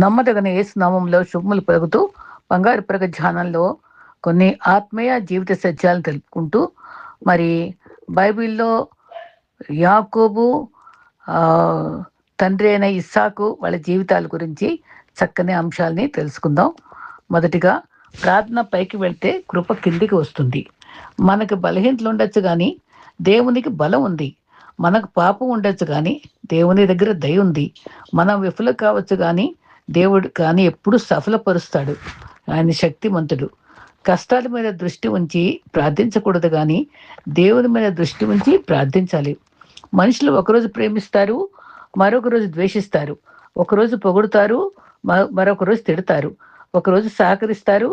నమ్మదగిన యేసు నామంలో శుభములు పలుకుతూ బంగారు ప్రగ ధ్యానంలో కొన్ని ఆత్మీయ జీవిత సత్యాలను తెలుపుకుంటూ మరి బైబిల్లో యాకోబు ఆ, తండ్రి అయిన ఇస్సాకు వాళ్ళ జీవితాల గురించి చక్కని అంశాలని తెలుసుకుందాం. మొదటిగా ప్రార్థన పైకి వెళ్తే కృప కిందికి వస్తుంది. మనకు బలహీనతలు ఉండొచ్చు కానీ దేవునికి బలం ఉంది. మనకు పాపం ఉండొచ్చు కానీ దేవుని దగ్గర దయ ఉంది. మనం విఫలం కావచ్చు కానీ దేవుడు కానీ ఎప్పుడు సఫలపరుస్తాడు. ఆయన శక్తిమంతుడు. కష్టాల మీద దృష్టి ఉంచి ప్రార్థించకూడదు కానీ దేవుని మీద దృష్టి ఉంచి ప్రార్థించాలి. మనుషులు ఒకరోజు ప్రేమిస్తారు, మరొక రోజు ద్వేషిస్తారు. ఒకరోజు పొగుడుతారు, మరొక రోజు తిడతారు. ఒకరోజు సహకరిస్తారు,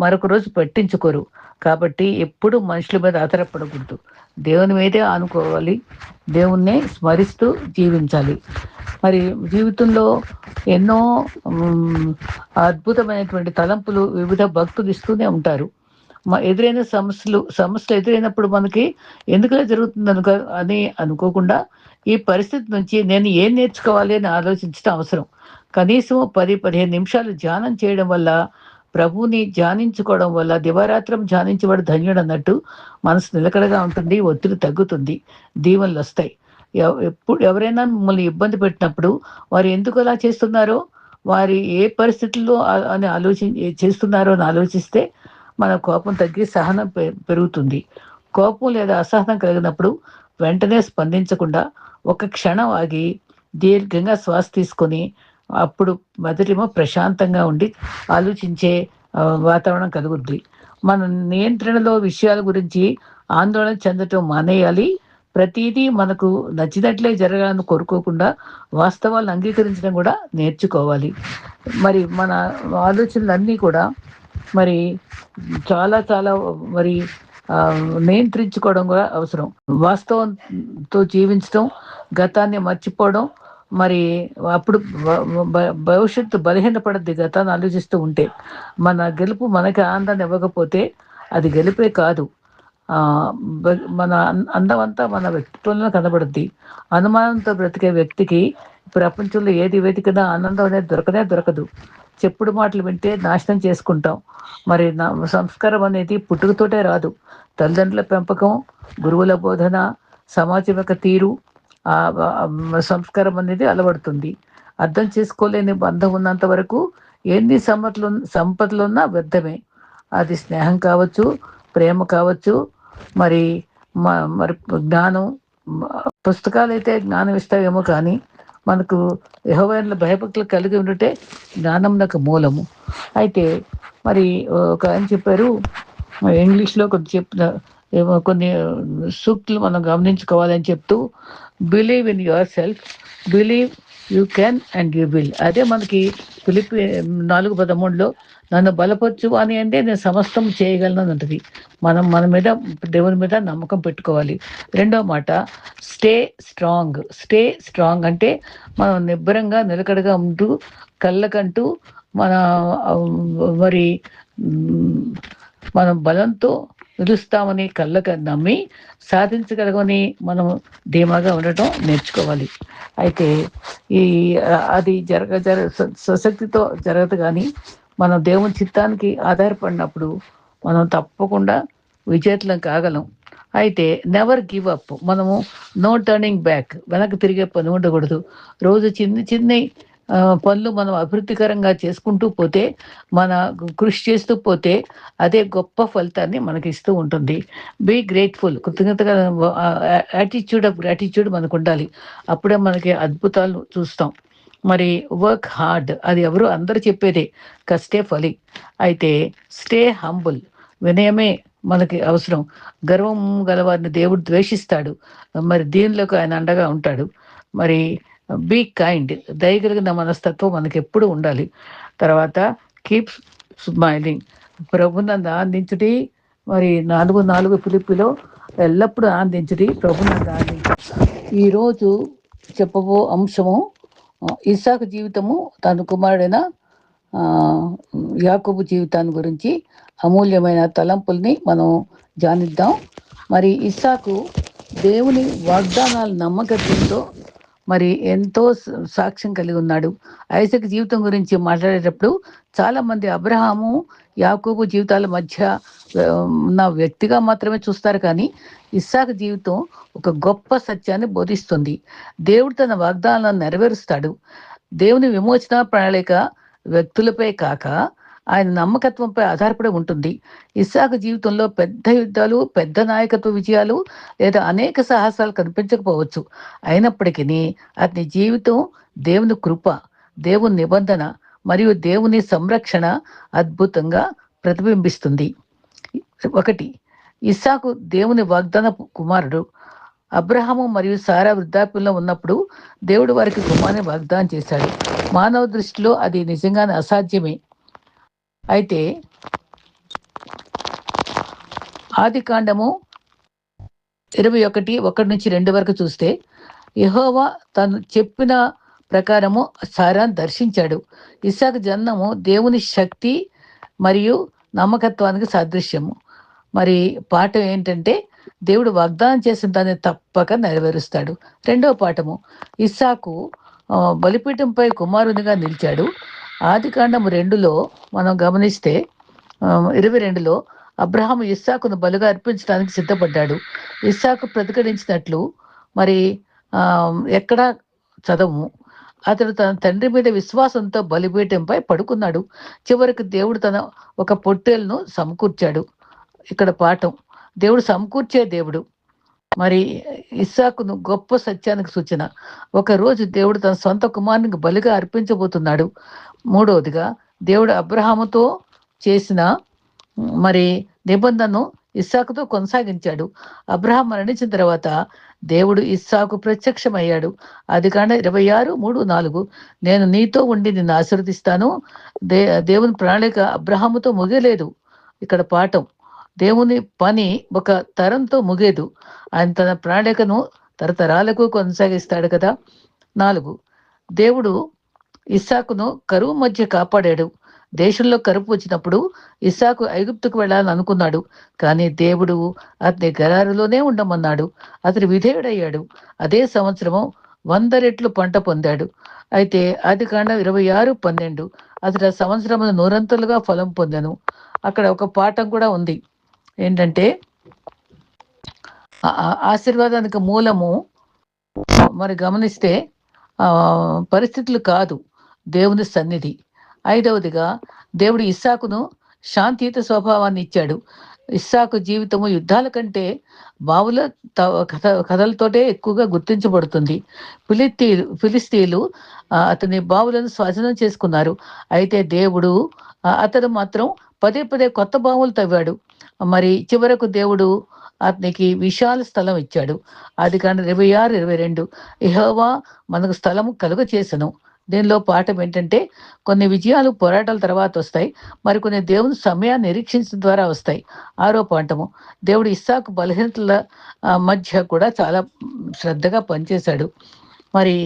మరొక రోజు పట్టించుకోరు. కాబట్టి ఎప్పుడు మనుషుల మీద ఆధారపడకూడదు, దేవుని మీదే ఆనుకోవాలి. దేవుణ్ణి స్మరిస్తూ జీవించాలి. మరి జీవితంలో ఎన్నో అద్భుతమైనటువంటి తలంపులు వివిధ భక్తులు ఇస్తూనే ఉంటారు. ఎదురైన సమస్యలు ఎదురైనప్పుడు మనకి ఎందుకులా జరుగుతుంది అని అనుకోకుండా ఈ పరిస్థితి నుంచి నేను ఏం నేర్చుకోవాలి అని ఆలోచించడం అవసరం. కనీసం 10-15 నిమిషాలు ధ్యానం చేయడం వల్ల, ప్రభువుని ధ్యానించుకోవడం వల్ల, దివారాత్రం ధ్యానించేవాడు ధన్యుడు అన్నట్టు మనసు నిలకడగా ఉంటుంది, ఒత్తిడి తగ్గుతుంది, దీవెనలు వస్తాయి. ఎవరైనా మిమ్మల్ని ఇబ్బంది పెట్టినప్పుడు వారు ఎందుకు అలా చేస్తున్నారో, వారి ఏ పరిస్థితుల్లో అని చేస్తున్నారో అని ఆలోచిస్తే మన కోపం తగ్గి సహనం పెరుగుతుంది. కోపం లేదా అసహనం కలిగినప్పుడు వెంటనే స్పందించకుండా ఒక క్షణం ఆగి దీర్ఘంగా శ్వాస తీసుకొని అప్పుడు మొదటేమో ప్రశాంతంగా ఉండి ఆలోచించే వాతావరణం కలుగుద్ది. మన నియంత్రణలో విషయాల గురించి ఆందోళన చెందటం మానేయాలి. ప్రతిదీ మనకు నచ్చినట్లే జరగాలని కోరుకోకుండా వాస్తవాలను అంగీకరించడం కూడా నేర్చుకోవాలి. మరి మన ఆలోచనలన్నీ కూడా మరి చాలా చాలా మరి నియంత్రించుకోవడం కూడా అవసరం. వాస్తవంతో జీవించడం, గతాన్ని మర్చిపోవడం. మరి అప్పుడు భవిష్యత్తు బలహీనపడద్ది గతాన్ని ఆలోచిస్తూ ఉంటే. మన గెలుపు మనకి ఆనందాన్ని ఇవ్వకపోతే అది గెలిపే కాదు. మన అందమంతా మన వ్యక్తిత్వంలో కనబడుద్ది. అనుమానంతో బ్రతికే వ్యక్తికి ప్రపంచంలో ఏది వెతికినా ఆనందం అనేది దొరకదు. చెప్పుడు మాటలు వింటే నాశనం చేసుకుంటాం. మరి సంస్కారం అనేది పుట్టుకతోటే రాదు. తల్లిదండ్రుల పెంపకం, గురువుల బోధన, సమాజం యొక్క తీరు, సంస్కారం అనేది అలవడుతుంది. అర్థం చేసుకోలేని బంధం ఉన్నంత వరకు ఎన్ని సంపదలున్నా వ్యర్థమే. అది స్నేహం కావచ్చు, ప్రేమ కావచ్చు, మరి జ్ఞానం. పుస్తకాలు అయితే జ్ఞానం ఇస్తాయేమో కానీ మనకు యెహోవాయన భయభక్తులు కలిగి ఉంటే జ్ఞానం నాకు మూలము. అయితే మరి ఒక ఆయన చెప్పారు, ఇంగ్లీష్లో కొన్ని సూక్తులు మనం గమనించుకోవాలని చెప్తూ, believe in your self, believe you can and you will. అదే మనకి ఫిలిప్పి 4:13 నన్ను బలపరచు అని అంటే నేను సమస్తం చేయగలను అని ఉంటుంది. మన మీద, దేవుని మీద నమ్మకం పెట్టుకోవాలి. రెండో మాట స్టే స్ట్రాంగ్ అంటే మనం నిబ్బరంగా నిలకడగా ఉంటూ కళ్ళకంటూ మరి మనం బలంతో నిలుస్తామని కళ్ళక నమ్మి సాధించగలగని మనం ధీమాగా ఉండటం నేర్చుకోవాలి. అయితే అది స్వశక్తితో జరగదు కానీ మనం దేవుని చిత్తానికి ఆధారపడినప్పుడు మనం తప్పకుండా విజేతలం కాగలం. అయితే నెవర్ గివ్ అప్. మనము నో టర్నింగ్ బ్యాక్. వెనక్కి తిరిగే పని ఉండకూడదు. రోజు చిన్న పనులు మనం అభివృద్ధికరంగా చేసుకుంటూ పోతే, మన కృషి చేస్తూ పోతే అదే గొప్ప ఫలితాన్ని మనకి ఇస్తూ ఉంటుంది. Be grateful. కృతజ్ఞతగా యాటిట్యూడ్ ఆఫ్ గ్రాటిట్యూడ్ మనకు ఉండాలి. అప్పుడే మనకి అద్భుతాలు చూస్తాం. మరి వర్క్ హార్డ్, అది ఎవరు అందరూ చెప్పేదే, కష్టే ఫలి. అయితే స్టే హంబుల్, వినయమే మనకి అవసరం. గర్వం గలవారిని దేవుడు ద్వేషిస్తాడు, మరి దీనిలోకి ఆయన అండగా ఉంటాడు. మరి బీ కైండ్, దయగలిగిన మనస్తత్వం మనకి ఎప్పుడు ఉండాలి. తర్వాత కీప్ స్మైలింగ్, ప్రభునందు ఆనందించుడి. మరి 4:4 ఫిలిప్పీలో ఎల్లప్పుడూ ఆనందించుడి, ప్రభునందు ఆనందించు. ఈరోజు చెప్పబో అంశము ఇస్సాకు జీవితము, తన కుమారుడైన యాకోబు జీవితాన్ని గురించి అమూల్యమైన తలంపుల్ని మనం ధ్యానిద్దాం. మరి ఇస్సాకు దేవుని వాగ్దానాల నమ్మకత్వంతో మరి ఎంతో సాక్ష్యం కలిగి ఉన్నాడు. ఐజాక్ జీవితం గురించి మాట్లాడేటప్పుడు చాలా మంది అబ్రహాము యాకోబు జీవితాల మధ్య ఉన్న వ్యక్తిగా మాత్రమే చూస్తారు, కానీ ఇస్సాకు జీవితం ఒక గొప్ప సత్యాన్ని బోధిస్తుంది. దేవుడు తన వాగ్దానాలను నెరవేరుస్తాడు. దేవుని విమోచన ప్రణాళిక వ్యక్తులపై కాక ఆయన నమ్మకత్వంపై ఆధారపడి ఉంటుంది. ఇస్సాకు జీవితంలో పెద్ద యుద్ధాలు, పెద్ద నాయకత్వ విజయాలు లేదా అనేక సాహసాలు కనిపించకపోవచ్చు. అయినప్పటికీ అతని జీవితం దేవుని కృప, దేవుని నిబంధన మరియు దేవుని సంరక్షణ అద్భుతంగా ప్రతిబింబిస్తుంది. 1. ఇస్సాకు దేవుని వాగ్దాన కుమారుడు. అబ్రహాము మరియు సారా వృద్ధాప్యంలో ఉన్నప్పుడు దేవుడు వారికి కుమారుని వాగ్దానం చేశాడు. మానవ దృష్టిలో అది నిజంగానే అసాధ్యమే. అయితే ఆదికాండము 21:1-2 వరకు చూస్తే యెహోవా తను చెప్పిన ప్రకారము సారాను దర్శించాడు. ఇస్సాకు జననము దేవుని శక్తి మరియు నమ్మకత్వానికి సాదృశ్యము. మరి పాఠం ఏంటంటే దేవుడు వాగ్దానం చేసిన దాన్ని తప్పక నెరవేరుస్తాడు. 2వ పాఠము, ఇస్సాకు బలిపీఠంపై కుమారునిగా నిలిచాడు. ఆదికాండము 2లో మనం గమనిస్తే 22లో అబ్రహాము ఇస్సాకును బలిగా అర్పించడానికి సిద్ధపడ్డాడు. ఇస్సాకు ప్రతిఘటించినట్లు మరి ఎక్కడా చదవము. అతడు తన తండ్రి మీద విశ్వాసంతో బలిపీఠంపై పడుకున్నాడు. చివరికి దేవుడు తన ఒక పొట్టేలును సమకూర్చాడు. ఇక్కడ పాఠం, దేవుడు సమకూర్చే దేవుడు. మరి ఇస్సాకును గొప్ప సత్యానికి సూచన. ఒకరోజు దేవుడు తన సొంత కుమారునికి బలిగా అర్పించబోతున్నాడు. 3వదిగా దేవుడు అబ్రహాముతో చేసిన మరి నిబంధనను ఇస్సాకుతో కొనసాగించాడు. అబ్రహాం మరణించిన తర్వాత దేవుడు ఇస్సాకు ప్రత్యక్షమయ్యాడు. ఆదికాండం 26:3-4, నేను నీతో ఉండి నిన్ను ఆశీర్వదిస్తాను. దేవుని ప్రణాళిక అబ్రహాముతో ముగియలేదు. ఇక్కడ పాఠం, దేవుని పని ఒక తరంతో ముగియదు. ఆయన తన ప్రణాళికను తరతరాలకు కొనసాగిస్తాడు కదా. 4, దేవుడు ఇస్సాకును కరువు మధ్య కాపాడాడు. దేశంలో కరువు వచ్చినప్పుడు ఇస్సాకు ఐగుప్తుకు వెళ్ళాలని అనుకున్నాడు, కానీ దేవుడు అతని గెరారులోనే ఉండమన్నాడు. అతడు విధేయుడయ్యాడు. అదే సంవత్సరము 100 రెట్లు పంట పొందాడు. అయితే ఆదికాండం 26:12, అతడు ఆ సంవత్సరము 100 ఫలం పొందాను. అక్కడ ఒక పాఠం కూడా ఉంది. ఏంటంటే ఆశీర్వాదానికి మూలము మరి గమనిస్తే పరిస్థితులు కాదు, దేవుని సన్నిధి. 5వదిగా దేవుడు ఇస్సాకును శాంతియుత స్వభావాన్ని ఇచ్చాడు. ఇస్సాకు జీవితము యుద్ధాల కంటే బావుల కథలతోటే ఎక్కువగా గుర్తించబడుతుంది. ఫిలిస్తీన్లు అతని బావులను స్వాధీనం చేసుకున్నారు. అయితే దేవుడు అతను మాత్రం పదే పదే కొత్త బావులు తవ్వాడు. మరి చివరకు దేవుడు అతనికి విశాల స్థలం ఇచ్చాడు. ఆదికాండం 26:22, యెహోవా మనకు స్థలము కలుగ చేసెను. దీనిలో పాఠం ఏంటంటే కొన్ని విజయాలు పోరాటాల తర్వాత వస్తాయి, మరికొన్ని దేవుని సమయాన్ని నిరీక్షించడం ద్వారా వస్తాయి. 6వ పాఠము, దేవుడు ఇస్సాకు బలహీనతల మధ్య కూడా చాలా శ్రద్ధగా పనిచేశాడు. మరి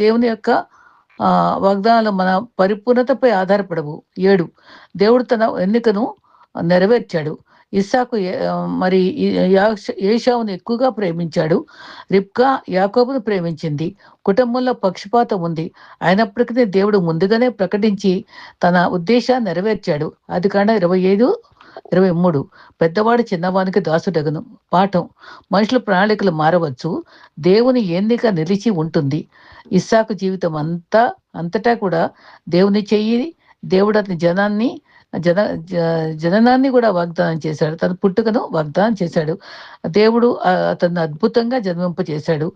దేవుని యొక్క వాగ్దానాలు మన పరిపూర్ణతపై ఆధారపడవు. 7, దేవుడు తన ఎన్నికను నెరవేర్చాడు. ఇస్సాకు మరి ఏశావును ఎక్కువగా ప్రేమించాడు. రిబ్కా యాకోబును ప్రేమించింది. కుటుంబంలో పక్షపాతం ఉంది. అయినప్పటికీ దేవుడు ముందుగానే ప్రకటించి తన ఉద్దేశాన్ని నెరవేర్చాడు. ఆదికాండం 25:23, పెద్దవాడు చిన్నవానికి దాసుడగను. పాఠం, మనుషుల ప్రణాళికలు మారవచ్చు, దేవుని ఎన్నిక నిలిచి ఉంటుంది. ఇస్సాకు జీవితం అంతటా కూడా దేవుని చెయ్యి. దేవుడు అతని జననాన్ని కూడా వాగ్దానం చేశాడు. తన పుట్టుకను వాగ్దానం చేశాడు. దేవుడు అతన్ని అద్భుతంగా జన్మింపచేశాడు.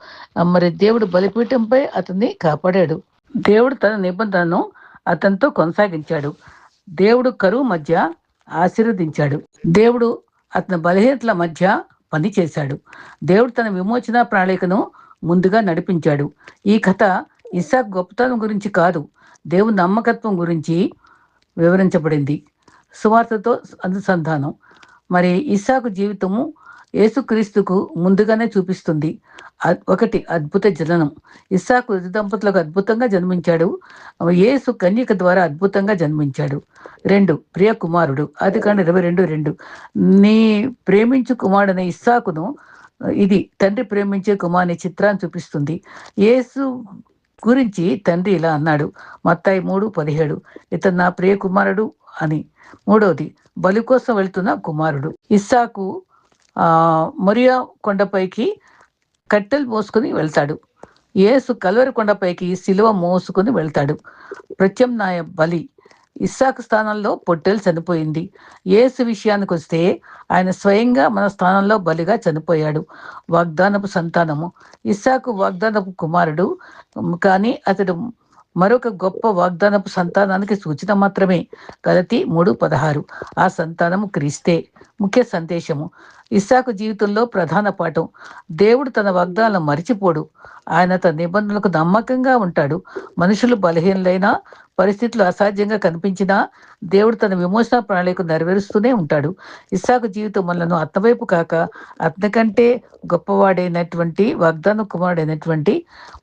మరి దేవుడు బలిపీఠంపై అతన్ని కాపాడాడు. దేవుడు తన నిబంధనను అతనితో కొనసాగించాడు. దేవుడు కరువు మధ్య ఆశీర్వదించాడు. దేవుడు అతని బలహీనతల మధ్య పని చేశాడు. దేవుడు తన విమోచన ప్రణాళికను ముందుగా నడిపించాడు. ఈ కథ ఇస్సాకు గొప్పతనం గురించి కాదు, దేవుని నమ్మకత్వం గురించి వివరించబడింది. సువార్తతో అనుసంధానం. మరి ఇస్సాకు జీవితము యేసుక్రీస్తుకు ముందుగానే చూపిస్తుంది. 1, అద్భుత జననం. ఇస్సాకు దంపతులకు అద్భుతంగా జన్మించాడు. యేసు కన్యక ద్వారా అద్భుతంగా జన్మించాడు. 2, ప్రియ కుమారుడు. ఆదికాండం 22:2, నీ ప్రేమించు కుమారుడైన ఇస్సాకును ఇది తండ్రి ప్రేమించే కుమారుని చిత్రాన్ని చూపిస్తుంది. యేసు గురించి తండ్రి ఇలా అన్నాడు, మత్తయి 3:17, ఇతను నా ప్రియ కుమారుడు అని. మూడవది, బలి కోసం వెళ్తున్న కుమారుడు. ఇస్సాకు మొరియా కొండపైకి కట్టెలు మోసుకుని వెళ్తాడు. యేసు కల్వరి కొండపైకి సిలువ మోసుకుని వెళ్తాడు. ప్రత్యామ్నాయ బలి. ఇస్సాకు స్థానంలో పొట్టేలు చనిపోయింది. యేసు విషయానికి వస్తే ఆయన స్వయంగా మన స్థానంలో బలిగా చనిపోయాడు. వాగ్దానపు సంతానము. ఇస్సాకు వాగ్దానపు కుమారుడు, కానీ అతడు మరొక గొప్ప వాగ్దానపు సంతానానికి సూచన మాత్రమే. గలతీ 3:16. ఆ సంతానము క్రీస్తే. ముఖ్య సందేశము. ఇస్సాకు జీవితంలో ప్రధాన పాఠం, దేవుడు తన వాగ్దానాలను మరిచిపోడు. ఆయన తన నిబంధనలకు నమ్మకంగా ఉంటాడు. మనుషులు బలహీనలైనా, పరిస్థితులు అసాధ్యంగా కనిపించినా దేవుడు తన విమోచన ప్రణాళిక నెరవేరుస్తూనే ఉంటాడు. ఇస్సాకు జీవితం మనలను అతవైపు కాక అతని కంటే గొప్పవాడైనటువంటి వాగ్దాన కుమారుడైనటువంటి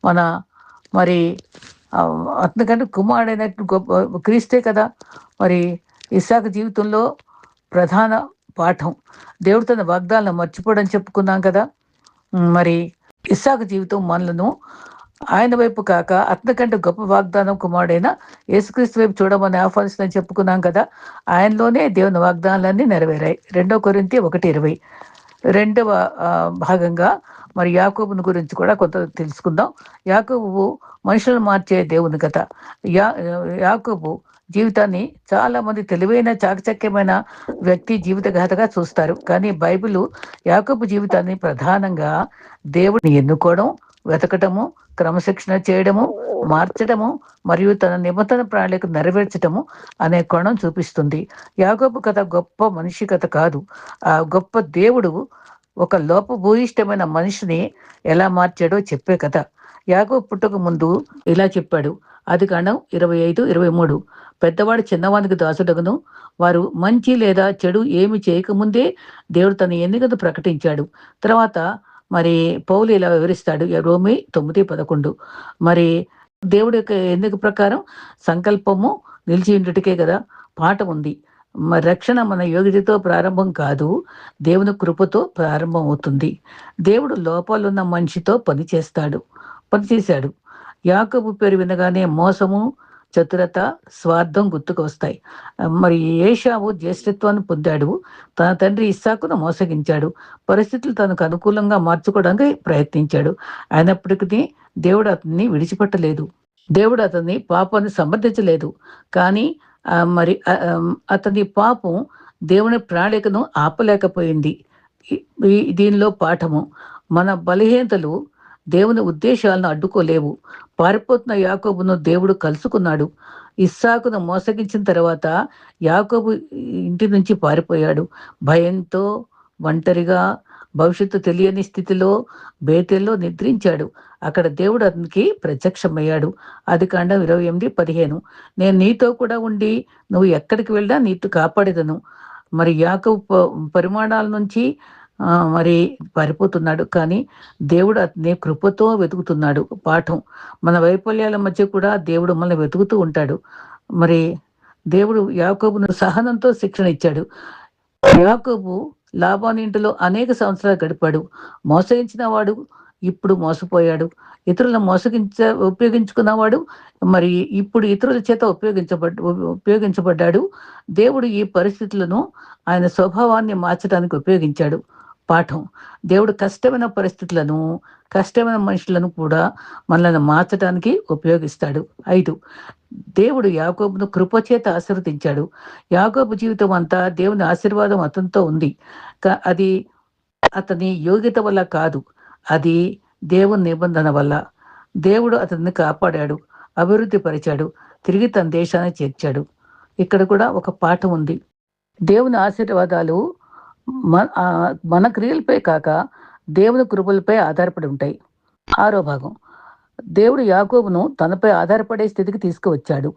మన మరి అతనికంటే కుమారుడైనట్టు గొప్ప క్రీస్తే కదా. మరి ఇస్సాకు జీవితంలో ప్రధాన పాఠం, దేవుడు తన వాగ్దానాలను మర్చిపోవడం చెప్పుకున్నాం కదా. మరి ఇస్సాకు జీవితం మనలను ఆయన వైపు కాక అతనికంటే గొప్ప వాగ్దానం కుమారుడైన యేసుక్రీస్తు వైపు చూడమని ఆహ్వానిస్తుందని చెప్పుకున్నాం కదా. ఆయనలోనే దేవుని వాగ్దానాలన్నీ నెరవేరాయి. 2 కొరింథీ 1:20. రెండవ భాగంగా మరి యాకోబుని గురించి కూడా కొంత తెలుసుకుందాం. యాకోబు మనుషులను మార్చే దేవుని కథ. యాకోబు జీవితాన్ని చాలా మంది తెలివైన చాకచక్యమైన వ్యక్తి జీవిత గాథగా చూస్తారు. కానీ బైబిల్ యాకోబు జీవితాన్ని ప్రధానంగా దేవుడిని ఎన్నుకోవడం, వెతకటము, క్రమశిక్షణ చేయడము, మార్చడము మరియు తన నిబంధన ప్రణాళిక నెరవేర్చడము అనే కోణం చూపిస్తుంది. యాకోబు కథ గొప్ప మనిషి కథ కాదు, ఆ గొప్ప దేవుడు ఒక లోపభూయిష్టమైన మనిషిని ఎలా మార్చాడో చెప్పే కథ. యాకోబు పుట్టక ముందు ఇలా చెప్పాడు. ఆదికాండం 25:23. పెద్దవాడు చిన్నవానికి దాసుడగును, వారు మంచి లేదా చెడు ఏమి చేయకముందే దేవుడు తన ఎన్నికను ప్రకటించాడు. తర్వాత మరి పౌలు ఇలా వివరిస్తాడు, రోమీ 9:11. మరి దేవుడి యొక్క ఎన్నిక ప్రకారం సంకల్పము నిలిచి ఉండుటకే కదా పాఠం ఉంది. మరి రక్షణ మన యోగ్యతతో ప్రారంభం కాదు, దేవుని కృపతో ప్రారంభం అవుతుంది. దేవుడు లోపాలున్న మనిషితో పనిచేశాడు. యాకోబు పేరు వినగానే మోసము, చతురత, స్వార్థం గుర్తుకు వస్తాయి. మరి ఏశావు జ్యేష్ఠత్వాన్ని పొందాడు, తన తండ్రి ఇస్సాకును మోసగించాడు. పరిస్థితులు తనకు అనుకూలంగా మార్చుకోవడానికి ప్రయత్నించాడు. అయినప్పటికీ దేవుడు అతన్ని విడిచిపెట్టలేదు. దేవుడు అతన్ని పాపాన్ని సమర్థించలేదు. కానీ మరి అతని పాపం దేవుని ప్రణాళికను ఆపలేకపోయింది. దీనిలో పాఠము, మన బలహీనతలు దేవుని ఉద్దేశాలను అడ్డుకోలేవు. పారిపోతున్న యాకోబును దేవుడు కలుసుకున్నాడు. ఇస్సాకును మోసగించిన తర్వాత యాకోబు ఇంటి నుంచి పారిపోయాడు. భయంతో, ఒంటరిగా, భవిష్యత్తు తెలియని స్థితిలో బేతేల్లో నిద్రించాడు. అక్కడ దేవుడు అతనికి ప్రత్యక్షమయ్యాడు. ఆదికాండం 28:15. నేను నీతో కూడా ఉండి నువ్వు ఎక్కడికి వెళ్ళినా నీతో కాపాడేదను. మరి యాకోబు పరిమాణాల నుంచి మరి పారిపోతున్నాడు, కానీ దేవుడు అతన్ని కృపతో వెతుకుతున్నాడు. పాఠం, మన వైఫల్యాల మధ్య కూడా దేవుడు మనల్ని వెతుకుతూ ఉంటాడు. మరి దేవుడు యాకోబును సహనంతో శిక్షణ ఇచ్చాడు. యాకోబు లాబాను ఇంటిలో అనేక సంవత్సరాలు గడిపాడు. మోసగించిన వాడు ఇప్పుడు మోసపోయాడు. ఇతరులను ఉపయోగించుకున్నవాడు మరి ఇప్పుడు ఇతరుల చేత ఉపయోగించబడ్డాడు. దేవుడు ఈ పరిస్థితులను ఆయన స్వభావాన్ని మార్చడానికి ఉపయోగించాడు. పాఠం, దేవుడు కష్టమైన పరిస్థితులను, కష్టమైన మనుషులను కూడా మనల్ని మార్చడానికి ఉపయోగిస్తాడు. 5, దేవుడు యాకోబును కృపచేత ఆశీర్వదించాడు. యాకోబు జీవితం అంతా దేవుని ఆశీర్వాదం అతనితో ఉంది. అది అతని యోగ్యత వల్ల కాదు, అది దేవుని నిబంధన వల్ల. దేవుడు అతన్ని కాపాడాడు, అభివృద్ధి పరిచాడు, తిరిగి తన దేశాన్ని చేర్చాడు. ఇక్కడ కూడా ఒక పాఠం ఉంది. దేవుని ఆశీర్వాదాలు మన క్రియలపై కాక దేవుని కృపలపై ఆధారపడి ఉంటాయి. 6వ భాగం, దేవుడు యాకోబును తనపై ఆధారపడే స్థితికి తీసుకువచ్చాడు.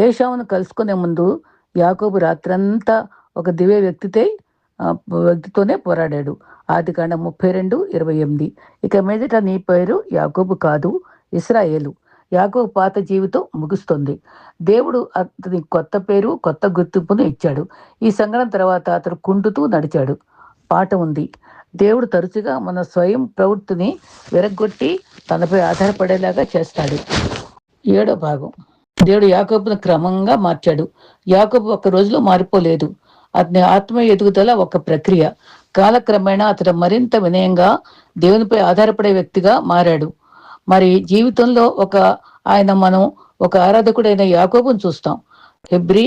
ఏశావును కలుసుకునే ముందు యాకోబు రాత్రంతా ఒక దివ్య వ్యక్తితోనే పోరాడాడు. ఆదికాండం 32:28. ఇక మీదట నీ పేరు యాకోబు కాదు, ఇశ్రాయేలు. యాకోబు పాత జీవితం ముగుస్తుంది. దేవుడు అతని కొత్త పేరు, కొత్త గుర్తింపును ఇచ్చాడు. ఈ సంఘటన తర్వాత అతడు కుంటుతూ నడిచాడు. పాట ఉంది, దేవుడు తరచుగా మన స్వయం ప్రవృత్తిని విరగ్గొట్టి తనపై ఆధారపడేలాగా చేస్తాడు. 7వ భాగం. దేవుడు యాకోబును క్రమంగా మార్చాడు. యాకోబు ఒక్క రోజులో మారిపోలేదు. అతని ఆత్మ ఎదుగుదల ఒక ప్రక్రియ. కాలక్రమేణా అతడు మరింత వినయంగా దేవునిపై ఆధారపడే వ్యక్తిగా మారాడు. మరి జీవితంలో మనం ఒక ఆరాధకుడైన యాకోబును చూస్తాం. హెబ్రీ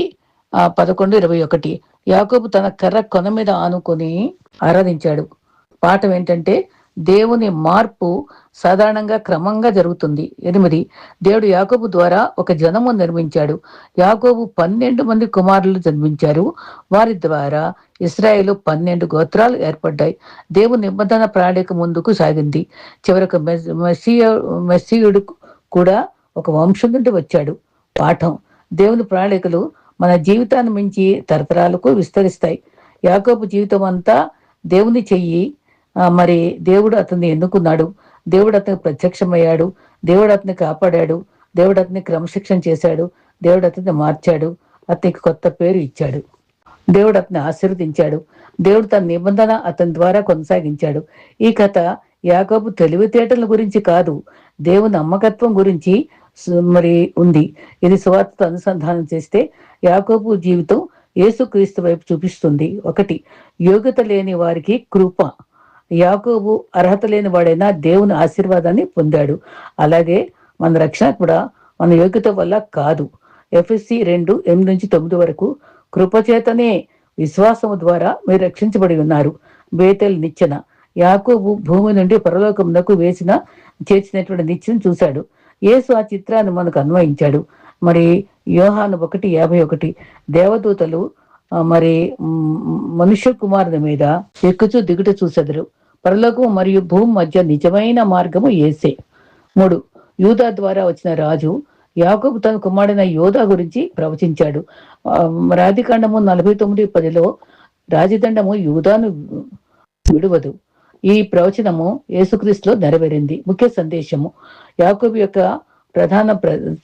11:21. యాకోబు తన కర్ర కొన మీద ఆనుకొని ఆరాధించాడు. పాఠం ఏంటంటే దేవుని మార్పు సాధారణంగా క్రమంగా జరుగుతుంది. 8. దేవుడు యాకోబు ద్వారా ఒక జనము నిర్మించాడు. యాకోబు 12 మంది కుమారులు జన్మించారు. వారి ద్వారా ఇశ్రాయేలు 12 గోత్రాలు ఏర్పడ్డాయి. దేవుని నిబంధన ప్రణాళిక ముందుకు సాగింది. చివరకు మెస్సీయుడు కూడా ఒక వంశం నుండి వచ్చాడు. పాఠం: దేవుని ప్రణాళికలు మన జీవితాన్ని మించి తరతరాలకు విస్తరిస్తాయి. యాకోబు జీవితం అంతా దేవుని చెయ్యి. మరి దేవుడు అతన్ని ఎన్నుకున్నాడు. దేవుడు అతనికి ప్రత్యక్షమయ్యాడు. దేవుడు అతన్ని కాపాడాడు. దేవుడు అతన్ని క్రమశిక్షణ చేశాడు. దేవుడు అతన్ని మార్చాడు. అతనికి కొత్త పేరు ఇచ్చాడు. దేవుడు అతన్ని ఆశీర్వదించాడు. దేవుడు తన నిబంధన అతని ద్వారా కొనసాగించాడు. ఈ కథ యాకోబు తెలివితేటల గురించి కాదు, దేవుని నమ్మకత్వం గురించి మరి ఉంది. ఇది సువార్తతో అనుసంధానం చేస్తే యాకోబు జీవితం యేసుక్రీస్తు వైపు చూపిస్తుంది. 1. యోగ్యత లేని వారికి కృప. యాకోబు అర్హత లేని వాడైనా దేవుని ఆశీర్వాదాన్ని పొందాడు. అలాగే మన రక్షణ కూడా మన యోగ్యత వల్ల కాదు. ఎఫెసీ 2:8-9 వరకు కృపచేతనే విశ్వాసము ద్వారా మీరు రక్షించబడి ఉన్నారు. బేతెల్ నిచ్చెన. యాకోబు భూమి నుండి పరలోకమునకు చేర్చినటువంటి నిచ్చెను చూశాడు. యేసు ఆ చిత్రాన్ని మనకు అన్వయించాడు. మరి యోహాను 1:51 దేవదూతలు మరి మనుష్య కుమారుని మీద ఎక్కుచూ దిగుట చూసెదరు. పరలోకము మరియు భూమి మధ్య నిజమైన మార్గము యేసే. 3. యూదా ద్వారా వచ్చిన రాజు. యాకోబు తన కుమారుడైన యోధా గురించి ప్రవచించాడు. ఆదికాండము 49:10 రాజదండము యూదాను విడువదు. ఈ ప్రవచనము యేసుక్రీస్తులో నెరవేరింది. ముఖ్య సందేశము: యాకోబు యొక్క ప్రధాన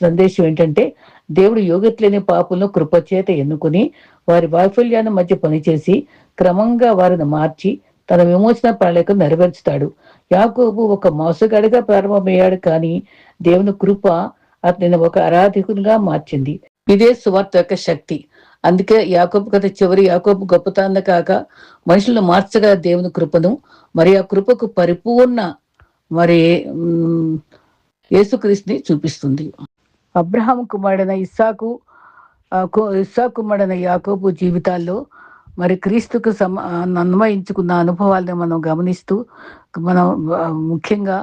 సందేశం ఏంటంటే దేవుడు యోగ్యత లేని పాపులను కృపచేత ఎన్నుకుని వారి వైఫల్యాన్ని మధ్య పనిచేసి క్రమంగా వారిని మార్చి తన విమోచన ప్రణాళికను నెరవేర్చుతాడు. యాకోబు ఒక మోసగాడిగా ప్రారంభమయ్యాడు, కానీ దేవుని కృప అతనిని ఒక ఆరాధకునిగా మార్చింది. ఇదే సువార్త యొక్క శక్తి. అందుకే యాకోబు కథ చివరి యాకోబు గొప్పతనాన్ని కాక మనుషులను మార్చగల దేవుని కృపను, మరి ఆ కృపకు పరిపూర్ణ మరి యేసుక్రీస్తుని చూపిస్తుంది. అబ్రహాము కుమారుడైన ఇస్సాకు కుమారుడైన యాకోబు జీవితాల్లో మరి క్రీస్తుకు అన్వయించుకున్న అనుభవాలను మనం గమనిస్తూ మనం ముఖ్యంగా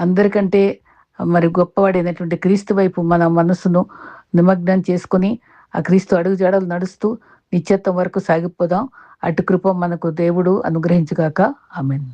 అందరికంటే మరి గొప్పవాడైనటువంటి క్రీస్తు వైపు మన మనసును నిమగ్నం చేసుకుని ఆ క్రీస్తు అడుగుజాడలు నడుస్తూ నిత్యత్వం వరకు సాగిపోదాం. అటు కృప మనకు దేవుడు అనుగ్రహించుగాక. ఆమేన్.